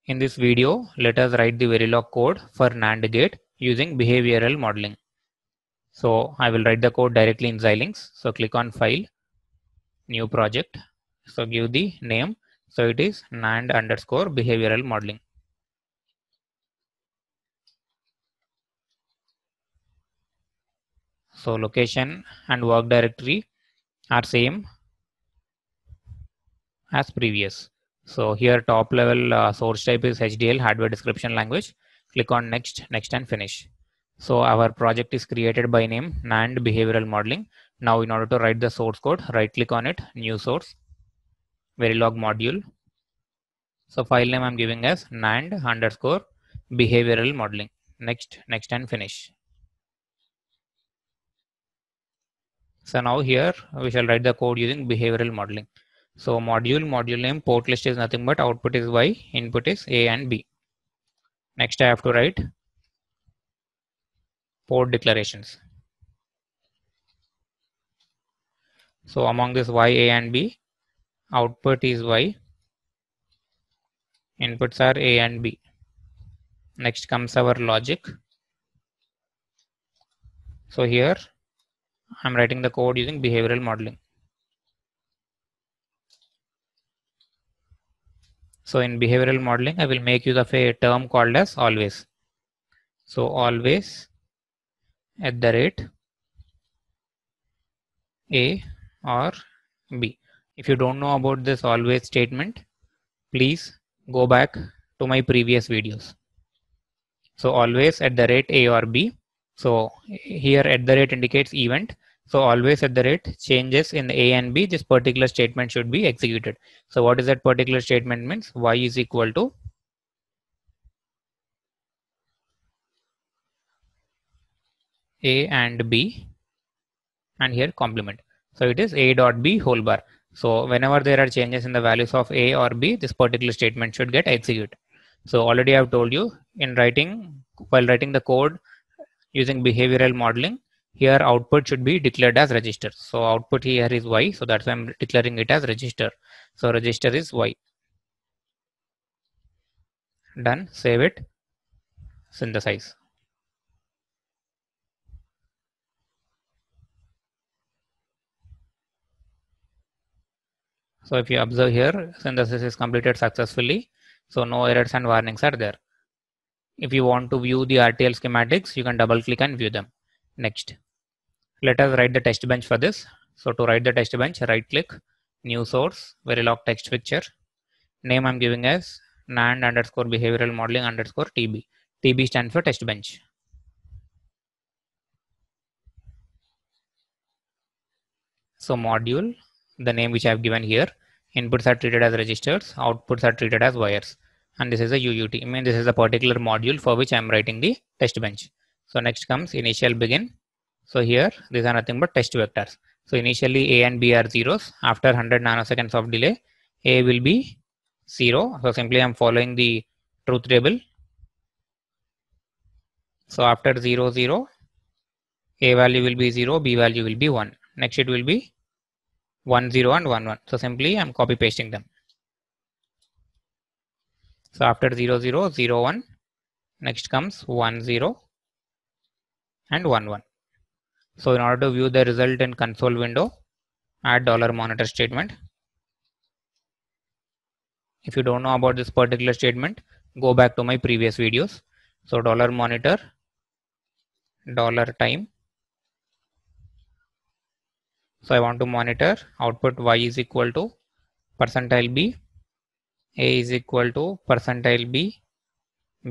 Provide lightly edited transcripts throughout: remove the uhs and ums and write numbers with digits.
In this video, let us write the Verilog code for NAND gate using behavioral modeling. So I will write the code directly in Xilinx. So click on File, New Project. So give the name. So it is NAND underscore behavioral modeling. So location and work directory are same as previous. So here top level source type is HDL, hardware description language. Click on next, next and finish. So our project is created by name NAND behavioral modeling. Now in order to write the source code, right click on it, new source, Verilog module. So file name I'm giving as NAND underscore behavioral modeling. Next, next and finish. So now here we shall write the code using behavioral modeling. So module name, port list is nothing but output is Y, input is A and B. Next I have to write port declarations. So among this Y, A and B, output is Y, inputs are A and B. Next comes our logic. So here I'm writing the code using behavioral modeling. So in behavioral modeling, I will make use of a term called as always. So always at the rate A or B. If you don't know about this always statement, please go back to my previous videos. So always at the rate A or B. So here at the rate indicates event. So always at the rate changes in A and B, this particular statement should be executed. So what is that particular statement means? Y is equal to A and B and here complement. So it is A dot B whole bar. So whenever there are changes in the values of A or B, this particular statement should get executed. So already I have told you in writing, while writing the code using behavioral modeling, here output should be declared as register. So output here is Y. So that's why I'm declaring it as register. So register is Y. Done. Save it. Synthesize. So if you observe here, synthesis is completed successfully. So no errors and warnings are there. If you want to view the RTL schematics, you can double click and view them. Next, let us write the test bench for this. So to write the test bench, right click, new source, Verilog text picture. Name I'm giving as NAND underscore behavioral modeling underscore TB. TB stands for test bench. So module, the name which I have given here, inputs are treated as registers, outputs are treated as wires. And this is a UUT. I mean, this is a particular module for which I am writing the test bench. So next comes initial begin. So here, these are nothing but test vectors. So initially A and B are zeros. After 100 nanoseconds of delay, A will be 0. So simply I am following the truth table. So after 0, 0, A value will be 0, B value will be 1. Next it will be 1, 0 and 1, 1. So simply I am copy pasting them. So after 0, 0, 0, 1, next comes 1, 0 and 1, 1. So in order to view the result in console window, add $monitor statement. If you don't know about this particular statement, go back to my previous videos. So $monitor, $time. So I want to monitor output Y is equal to percentile B, A is equal to percentile B,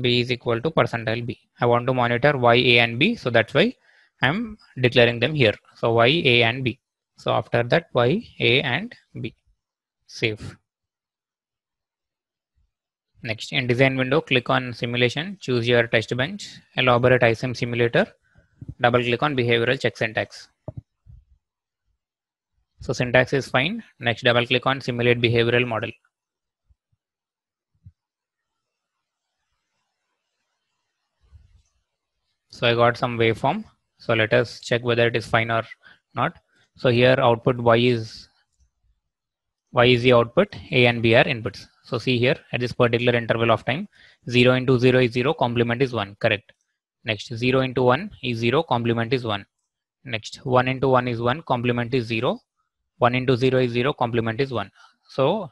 B is equal to percentile B. I want to monitor Y, A and B. So that's why I'm declaring them here. So Y, A and B. So after that Y, A and B. Save. Next, in design window, click on simulation, choose your test bench, elaborate ISIM simulator, double click on behavioral check syntax. So syntax is fine. Next, double click on simulate behavioral model. So I got some waveform. So let us check whether it is fine or not. So here output Y is Y is the output, A and B are inputs. So see here at this particular interval of time, 0 into 0 is 0, complement is 1, correct. Next 0 into 1 is 0, complement is 1. Next 1 into 1 is 1, complement is 0. 1 into 0 is 0, complement is 1. So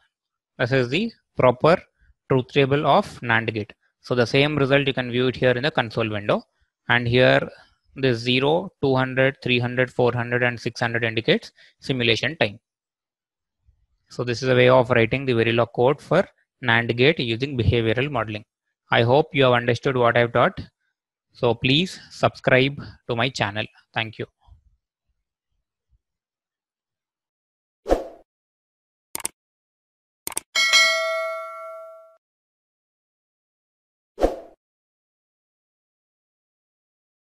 this is the proper truth table of NAND gate. So the same result you can view it here in the console window, and here this 0, 200, 300, 400 and 600 indicates simulation time. So this is a way of writing the Verilog code for NAND gate using behavioral modeling. I hope you have understood what I've taught. So please subscribe to my channel. Thank you.